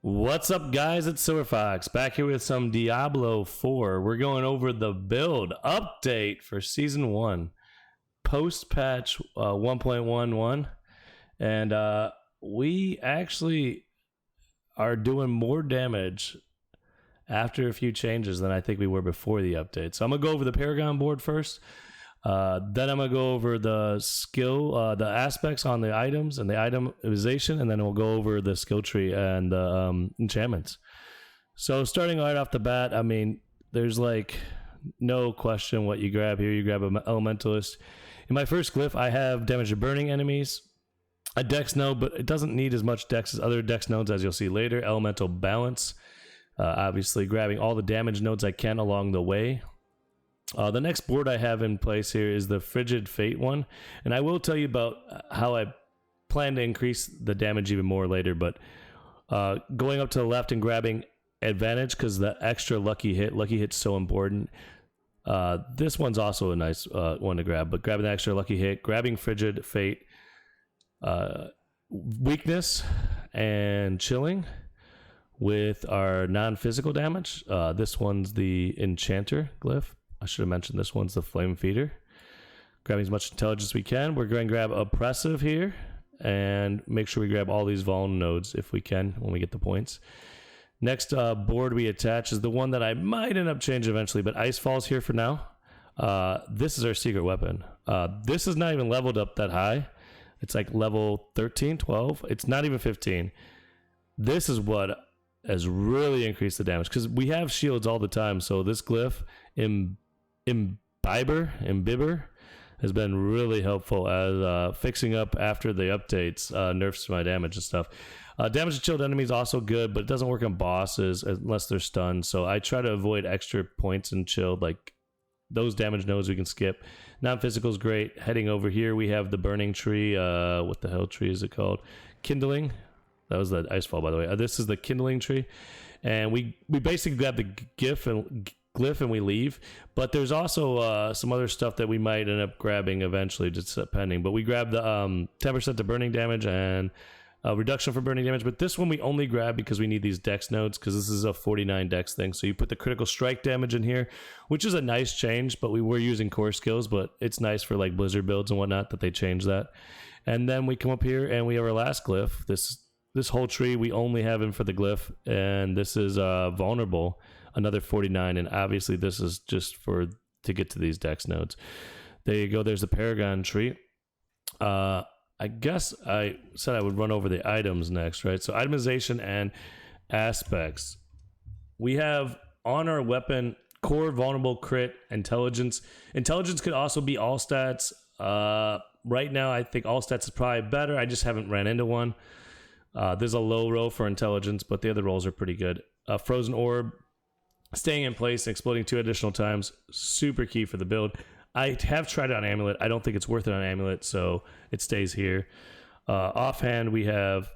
What's up, guys? It's Silverfox back here with some Diablo 4. We're going over the build update for Season 1, post-patch 1.11, and we actually are doing more damage after a few changes than I think we were before the update. So I'm going to go over the Paragon Board first. Then I'm going to go over the skill, the aspects on the items and the itemization, and then we'll go over the skill tree and the enchantments. So starting right off the bat, I mean, there's like no question what you grab here. You grab an elementalist. In my first glyph, I have damage to burning enemies, a dex node, but it doesn't need as much dex as other dex nodes, as you'll see later. Elemental balance, obviously grabbing all the damage nodes I can along the way. The next board I have in place here is the Frigid Fate one, and I will tell you about how I plan to increase the damage even more later, but going up to the left and grabbing advantage because the extra lucky hit's so important. This one's also a nice one to grab, but grabbing the extra lucky hit, grabbing Frigid Fate, weakness and chilling with our non-physical damage. This one's the Enchanter glyph. I should have mentioned this one's the Flame Feeder. Grabbing as much intelligence as we can. We're going to grab Oppressive here and make sure we grab all these Vuln nodes if we can when we get the points. Next board we attach is the one that I might end up changing eventually, but Ice Fall's here for now. This is our secret weapon. This is not even leveled up that high. It's like level 13, 12. It's not even 15. This is what has really increased the damage because we have shields all the time. So this glyph, Imbiber has been really helpful as fixing up after the updates, nerfs to my damage and stuff. Damage to chilled enemies also good, but it doesn't work on bosses unless they're stunned. So I try to avoid extra points in chilled, like those damage nodes we can skip. Non-physical is great. Heading over here, we have the burning tree. What the hell tree is it called? Kindling. That was the Icefall, by the way. This is the kindling tree, and we basically grab the glyph and we leave. But there's also some other stuff that we might end up grabbing eventually, just depending. But we grab the 10% to burning damage and reduction for burning damage. But this one we only grab because we need these dex nodes because this is a 49 dex thing. So you put the critical strike damage in here, which is a nice change. But we were using core skills, but it's nice for like Blizzard builds and whatnot that they changed that. And then we come up here and we have our last glyph. This whole tree we only have in for the glyph, and this is vulnerable, another 49, and obviously this is just to get to these dex nodes. There you go. There's the Paragon tree. I guess I said I would run over the items next, right? So itemization and aspects. We have on our weapon core, vulnerable, crit, intelligence. Intelligence could also be all stats. Right now I think all stats is probably better. I just haven't ran into one. There's a low roll for intelligence, but the other rolls are pretty good. Frozen Orb, staying in place and exploding 2 additional times, super key for the build. I have tried it on Amulet. I don't think it's worth it on Amulet, so it stays here. Offhand, we have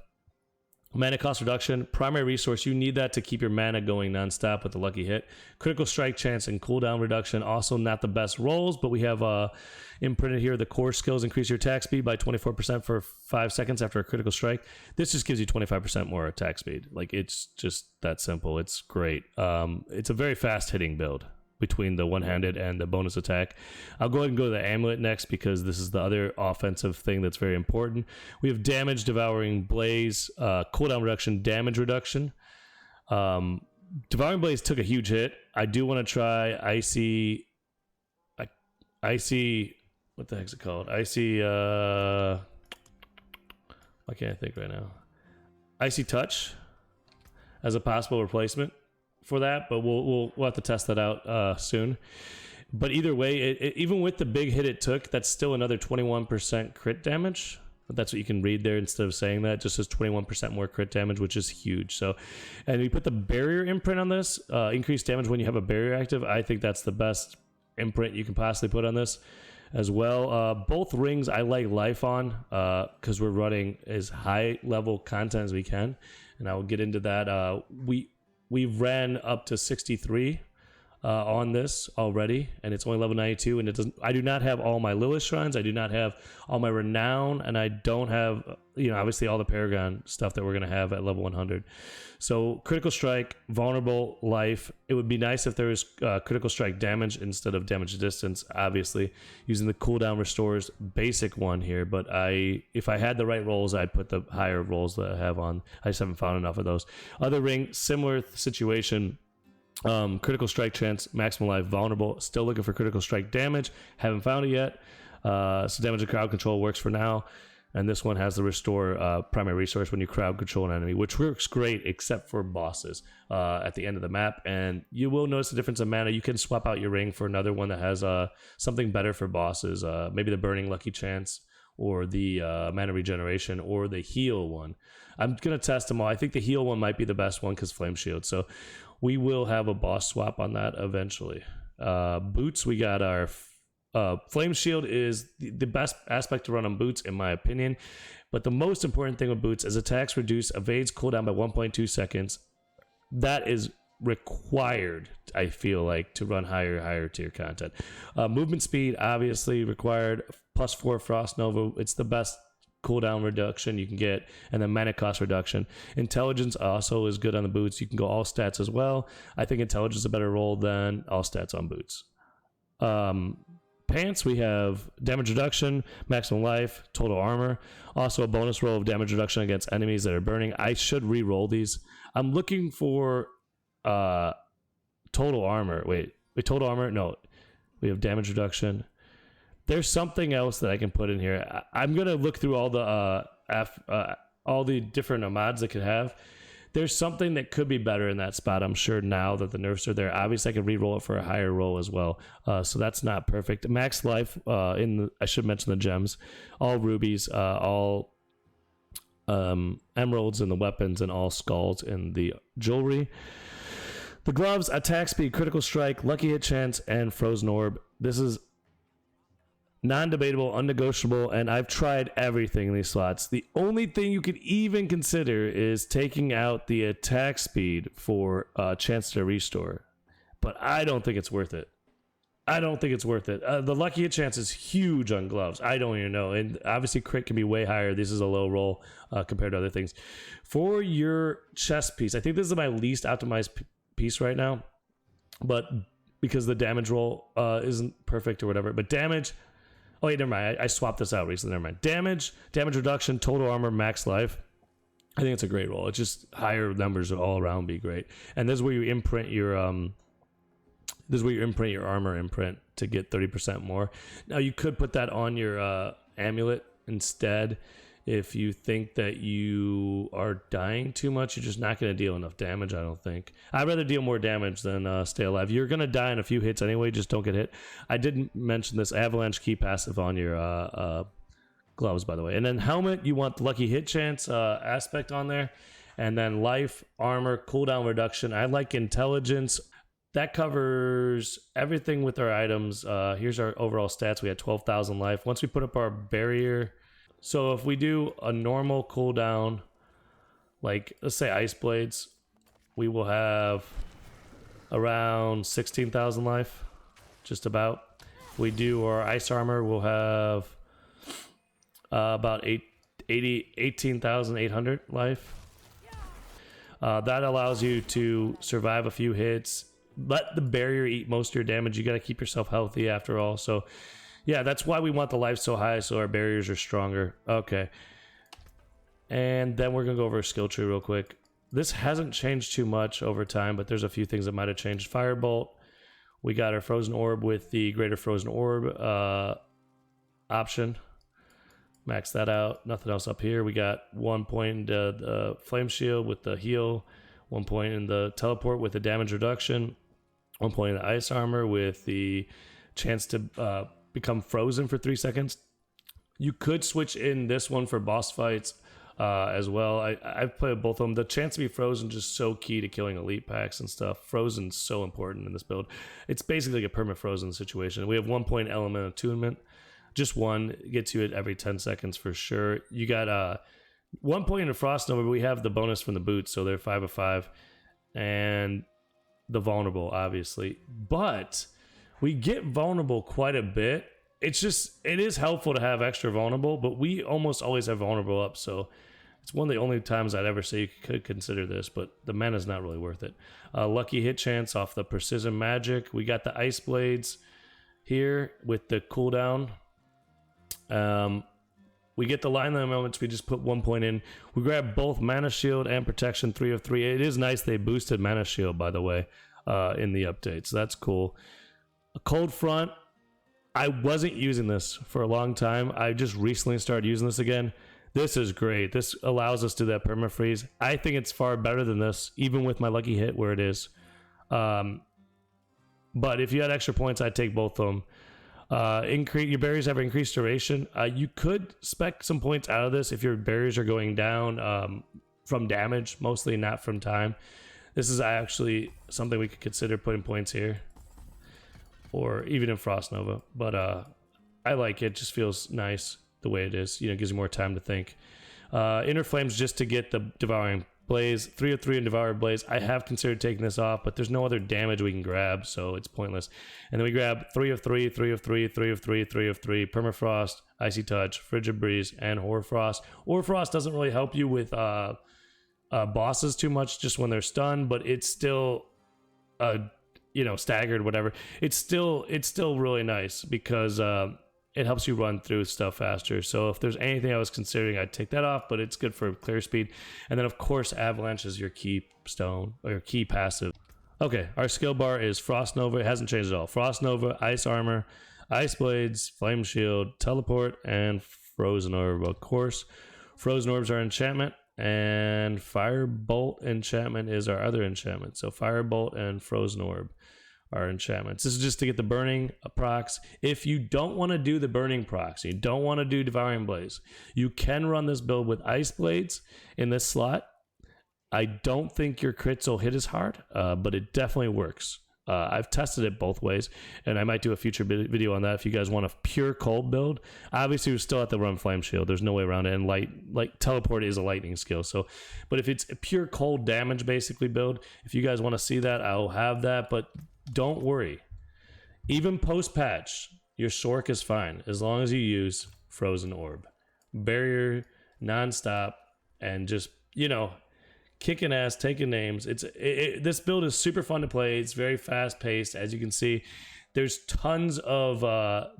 mana cost reduction, primary resource. You need that to keep your mana going nonstop with the lucky hit. Critical strike chance and cooldown reduction. Also not the best rolls, but we have imprinted here the core skills increase your attack speed by 24% for 5 seconds after a critical strike. This just gives you 25% more attack speed. Like, it's just that simple. It's great. It's a very fast hitting build between the one-handed and the bonus attack. I'll go ahead and go to the amulet next because this is the other offensive thing that's very important. We have damage devouring blaze, cooldown reduction, damage reduction. Devouring blaze took a huge hit. I do want to try icy, what the heck's it called? Icy, I can't think right now. Icy touch as a possible replacement for that, but we'll have to test that out soon. But either way, even with the big hit it took, that's still another 21% crit damage. That's what you can read there instead of saying that. It just says 21% more crit damage, which is huge. So, and we put the barrier imprint on this, increased damage when you have a barrier active. I think that's the best imprint you can possibly put on this as well. Both rings I like life on because we're running as high level content as we can, and I will get into that. We ran up to 63 on this already, and it's only level 92, and it doesn't. I do not have all my Lilith shrines, I do not have all my renown, and I don't have, obviously all the Paragon stuff that we're going to have at level 100. So critical strike, vulnerable, life. It would be nice if there was critical strike damage instead of damage distance, obviously using the cooldown restores basic one here, but if I had the right rolls, I'd put the higher rolls that I have on. I just haven't found enough of those. Other ring, similar situation. Critical strike chance, maximum life, vulnerable. Still looking for critical strike damage. Haven't found it yet. So damage and crowd control works for now. And this one has the restore primary resource when you crowd control an enemy, which works great except for bosses at the end of the map. And you will notice a difference in mana. You can swap out your ring for another one that has something better for bosses. Maybe the burning lucky chance, or the mana regeneration, or the heal one. I'm going to test them all. I think the heal one might be the best one because flame shield. So we will have a boss swap on that eventually. Boots, we got our flame shield is the best aspect to run on boots in my opinion. But the most important thing with boots is attacks reduce evades cooldown by 1.2 seconds. That is required, I feel like, to run higher tier content. Movement speed obviously required, +4 Frost Nova. It's the best cooldown reduction you can get, and then mana cost reduction. Intelligence also is good on the boots. You can go all stats as well. I think intelligence is a better roll than all stats on boots. Pants, we have damage reduction, maximum life, total armor, also a bonus roll of damage reduction against enemies that are burning. I should re-roll these. I'm looking for total armor. Wait, total armor? No, we have damage reduction. There's something else that I can put in here. I'm gonna look through all the different mods that could have. There's something that could be better in that spot, I'm sure, now that the nerfs are there. Obviously, I could re-roll it for a higher roll as well. So that's not perfect. Max life, I should mention the gems. All rubies, all emeralds in the weapons, and all skulls in the jewelry. The gloves, attack speed, critical strike, lucky hit chance, and frozen orb. This is non-debatable, unnegotiable, and I've tried everything in these slots. The only thing you could even consider is taking out the attack speed for a chance to restore, but I don't think it's worth it. The lucky hit chance is huge on gloves. I don't even know, and obviously crit can be way higher. This is a low roll compared to other things. For your chest piece, I think this is my least optimized piece right now, but because the damage roll isn't perfect or whatever, but damage. Oh, wait, never mind. I swapped this out recently. Never mind. Damage reduction, total armor, max life. I think it's a great roll. It's just higher numbers all around be great. And this is where you imprint your armor imprint to get 30% more. Now you could put that on your amulet instead. If you think that you are dying too much, you're just not going to deal enough damage, I don't think. I'd rather deal more damage than stay alive. You're going to die in a few hits anyway, just don't get hit. I didn't mention this avalanche key passive on your gloves, by the way. And then helmet, you want the lucky hit chance aspect on there. And then life, armor, cooldown reduction. I like intelligence. That covers everything with our items. Here's our overall stats. We had 12,000 life. Once we put up our barrier... So if we do a normal cooldown, like let's say ice blades, we will have around 16,000 life, just about. If we do our ice armor, we'll have about 18,800 life. That allows you to survive a few hits. Let the barrier eat most of your damage. You got to keep yourself healthy after all. So yeah, that's why we want the life so high, so our barriers are stronger. Okay. And then we're going to go over a skill tree real quick. This hasn't changed too much over time, but there's a few things that might have changed. Firebolt. We got our Frozen Orb with the Greater Frozen Orb option. Max that out. Nothing else up here. We got 1 point in the Flame Shield with the heal. 1 point in the Teleport with the damage reduction. 1 point in the Ice Armor with the chance to... become frozen for 3 seconds. You could switch in this one for boss fights as well. I've played both of them. The chance to be frozen is just so key to killing elite packs and stuff. Frozen's so important in this build. It's basically like a perma frozen situation. We have 1 point element attunement. Just one gets you it every 10 seconds for sure. You got 1 point in Frost Nova, but we have the bonus from the boots, so they're 5 of 5. And the vulnerable, obviously, but we get vulnerable quite a bit. It's just, it is helpful to have extra vulnerable, but we almost always have vulnerable up, so it's one of the only times I'd ever say you could consider this, but the mana's not really worth it. Lucky hit chance off the precision magic. We got the ice blades here with the cooldown. We get the line line moments. We just put 1 point in. We grab both mana shield and protection 3 of 3. It is nice they boosted mana shield, by the way, in the update, so that's cool. A cold front. I wasn't using this for a long time. I just recently started using this again. This is great. This allows us to do that permafreeze. I think it's far better than this, even with my lucky hit where it is. But if you had extra points, I'd take both of them. Your barriers have increased duration. You could spec some points out of this if your barriers are going down from damage, mostly not from time. This is actually something we could consider putting points here, or even in Frost Nova. But I like it. Just feels nice the way it is. It gives you more time to think. Inner Flames just to get the Devouring Blaze. 3 of 3 in Devouring Blaze. I have considered taking this off, but there's no other damage we can grab, so it's pointless. And then we grab 3 of 3, 3 of 3, 3 of 3, 3 of 3, Permafrost, Icy Touch, Frigid Breeze, and Hoarfrost. Hoarfrost doesn't really help you with bosses too much, just when they're stunned, but it's still staggered, whatever. It's still really nice because it helps you run through stuff faster. So if there's anything I was considering, I'd take that off, but it's good for clear speed. And then of course Avalanche is your keystone or your key passive. Okay, our skill bar is Frost Nova. It hasn't changed at all. Frost Nova, Ice Armor, Ice Blades, Flame Shield, Teleport, and Frozen Orb. Of course, Frozen Orbs are enchantment, and Firebolt enchantment is our other enchantment. So Firebolt and Frozen Orb are enchantments. This is just to get the burning procs. If you don't want to do the burning procs, you don't want to do Devouring Blaze, you can run this build with Ice Blades in this slot. I don't think your crits will hit as hard, but it definitely works. I've tested it both ways, and I might do a future video on that if you guys want a pure cold build. Obviously, we're still at the run Flame Shield. There's no way around it, and like Teleport is a lightning skill. So, but if it's a pure cold damage basically build, if you guys want to see that, I'll have that, but don't worry. Even post-patch, your Sorc is fine as long as you use Frozen Orb. Barrier, non-stop, and just, kicking ass, taking names. This build is super fun to play. It's very fast-paced, as you can see. There's tons of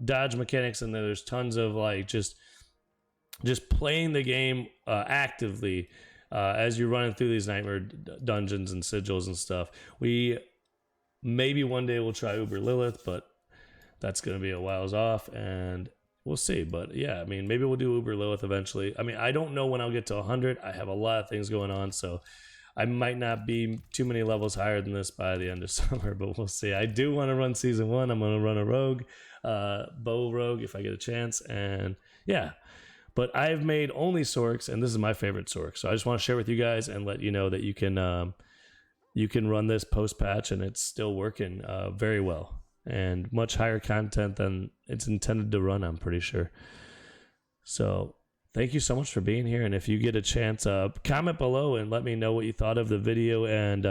dodge mechanics in there. There's tons of just playing the game actively as you're running through these nightmare dungeons and sigils and stuff. Maybe one day we'll try Uber Lilith, but that's going to be a whiles off, and we'll see. But yeah, maybe we'll do Uber Lilith eventually. I don't know when I'll get to 100. I have a lot of things going on, so I might not be too many levels higher than this by the end of summer, but we'll see. I do want to run Season 1. I'm going to run a rogue, bow rogue if I get a chance, and yeah. But I've made only Sorcs, and this is my favorite Sorc, so I just want to share with you guys and let you know that you can run this post-patch, and it's still working very well, and much higher content than it's intended to run, I'm pretty sure. So thank you so much for being here, and if you get a chance, comment below and let me know what you thought of the video. And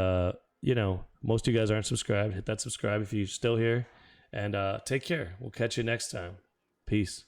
most of you guys aren't subscribed. Hit that subscribe if you're still here, and take care. We'll catch you next time. Peace.